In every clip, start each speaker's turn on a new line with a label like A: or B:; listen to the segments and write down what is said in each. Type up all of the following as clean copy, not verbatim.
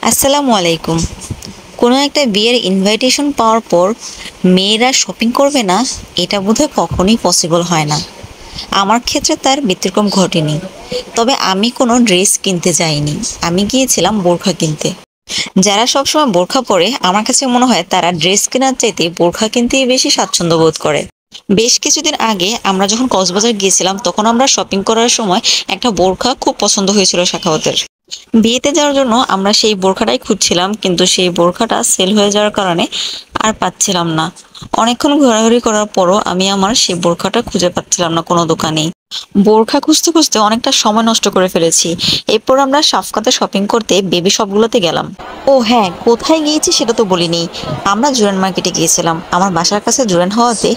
A: আসসালামু আলাইকুম। কোনো একটা বিয়ের ইনভাইটেশন পাওয়ার পর মেয়েরা শপিং করবে না, এটা বোধহয় কখনোই পসিবল হয় না। আমার ক্ষেত্রে তার ব্যতিক্রম ঘটেনি। তবে আমি কোনো ড্রেস কিনতে যাইনি। আমি গিয়েছিলাম বোরখা কিনতে। যারা সবসময় বোরখা পরে আমার কাছে মনে হয় তারা ড্রেস কেনার চাইতে বোরখা কিনতেই বেশি স্বাচ্ছন্দ্য বোধ করে। বেশ কিছুদিন আগে আমরা যখন কক্সবাজার গিয়েছিলাম তখন আমরা শপিং করার সময় একটা বোরখা খুব পছন্দ হয়েছিল সাখাওয়াতের। বিয়েতে যাওয়ার জন্য আমরা সেই বোরখাটাই খুঁজছিলাম, কিন্তু সেই বোরখাটা সেল হয়ে যাওয়ার কারণে আর পাচ্ছিলাম না। অনেকক্ষণ ঘোরাঘুরি করার পরও আমি আমার সেই বোরখাটা খুঁজে পাচ্ছিলাম না কোনো দোকানেই। বোরখা খুঁজতে খুঁজতে অনেকটা সময় নষ্ট করে ফেলেছি। এরপর আমরা সাফকাতে শপিং করতে বেবি শপগুলোতে গেলাম। ও হ্যাঁ, কোথায় গিয়েছি সেটা তো বলিনি। আমরা জুরান মার্কেটে গিয়েছিলাম। আমার বাসার কাছে জুরান হওয়াতে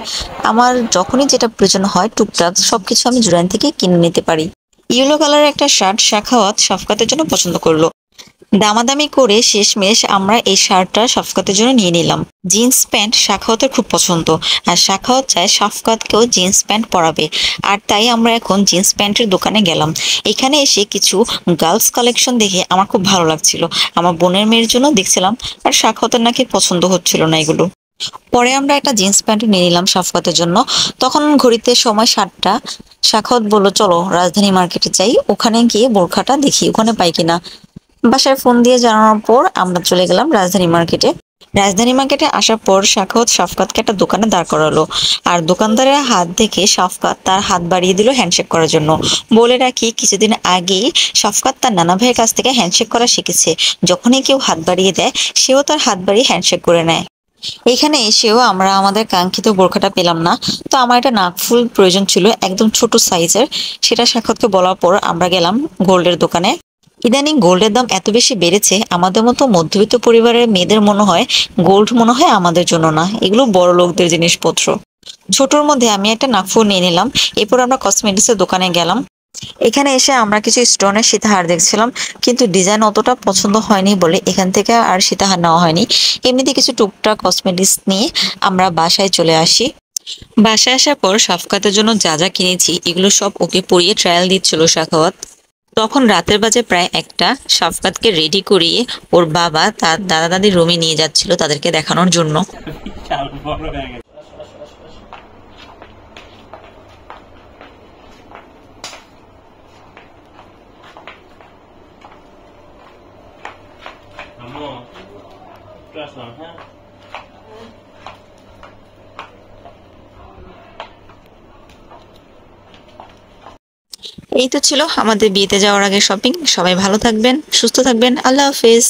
A: আমার যখনই যেটা প্রয়োজন হয় টুকটাক সবকিছু আমি জুরান থেকে কিনে নিতে পারি। ইয়েলো কালারের একটা শার্ট সাখাওয়াত সাফকাতের জন্য পছন্দ করলো। দামাদামি করে শেষমেশ আমরা এই শার্টটা সাফকাতের জন্য নিয়ে নিলাম। জিন্স প্যান্ট সাখাওয়াতের খুব পছন্দ, আর সাখাওয়াত চায় সাফকাতকেও জিন্স প্যান্ট পরাবে। আর তাই আমরা এখন জিন্স প্যান্টের দোকানে গেলাম। এখানে এসে কিছু গার্লস কালেকশন দেখে আমার খুব ভালো লাগছিল। আমার বোনের মেয়ের জন্য দেখছিলাম, আর সাখাওয়াতের নাকি পছন্দ হচ্ছিল না এগুলো। পরে আমরা একটা জিন্স প্যান্ট নিয়ে নিলাম সাফকাতের জন্য। তখন ঘড়িতে সময় 7টা। সাখাওয়াত বলল চলো রাজধানী মার্কেটে যাই, ওখানে গিয়ে বোরখাটা দেখি ওখানে পাই কিনা। বাসায় ফোন দিয়ে জানানোর পর আমরা চলে গেলাম রাজধানী মার্কেটে। রাজধানী মার্কেটে আসার পর সাখাওয়াত সাফকাতকে একটা দোকানে দাঁড় করালো। আর দোকানদারের হাত দেখে সাফকাত তার হাত বাড়িয়ে দিল হ্যান্ডশেক করার জন্য। বলে রাখি, কিছুদিন আগেই সাফকাত তার নানা ভাইয়ের কাছ থেকে হ্যান্ডশেক করা শিখেছে। যখনই কেউ হাত বাড়িয়ে দেয় সেও তার হাত বাড়িয়ে হ্যান্ডশেক করে নেয়। এখানে এসেও আমরা আমাদের কাঙ্ক্ষিত বোরখাটা পেলাম না। তো আমার একটা নাকফুল প্রয়োজন ছিল, একদম ছোট সাইজের। সেটা সাক্ষাৎকে বলার পর আমরা গেলাম গোল্ডের দোকানে। ইদানিং গোল্ডের দাম এত বেশি বেড়েছে, আমাদের মতো মধ্যবিত্ত পরিবারের মেয়েদের মনে হয় গোল্ড মনে হয় আমাদের জন্য না, এগুলো বড় লোকদের জিনিসপত্র। ছোটর মধ্যে আমি একটা নাকফুল নিয়ে নিলাম। এরপর আমরা কসমেটিক্সের দোকানে গেলাম। এখানে এসে আমরা কিছু স্টোনের সীতাহার দেখছিলাম, কিন্তু ডিজাইন অতটা পছন্দ হয়নি বলে এখান থেকে আর সীতাহার নেওয়া হয়নি। এমনিতে কিছু টুকটাক কসমেটিক্স নিয়ে আমরা বাসায় চলে আসি। বাসায় আসার পর সাফকাতের জন্য যা যা কিনেছি এগুলো সব ওকে পরিয়ে ট্রায়াল দিচ্ছিল সাখাওয়াত। তখন রাতের বাজে প্রায় 1টা। সাফকাতকে রেডি করিয়ে ওর বাবা তার দাদা দাদির রুমে নিয়ে যাচ্ছিল তাদেরকে দেখানোর জন্য। এই তো ছিল আমাদের বিয়েতে যাওয়ার আগে শপিং। সবাই ভালো থাকবেন, সুস্থ থাকবেন। আল্লাহ হাফেজ।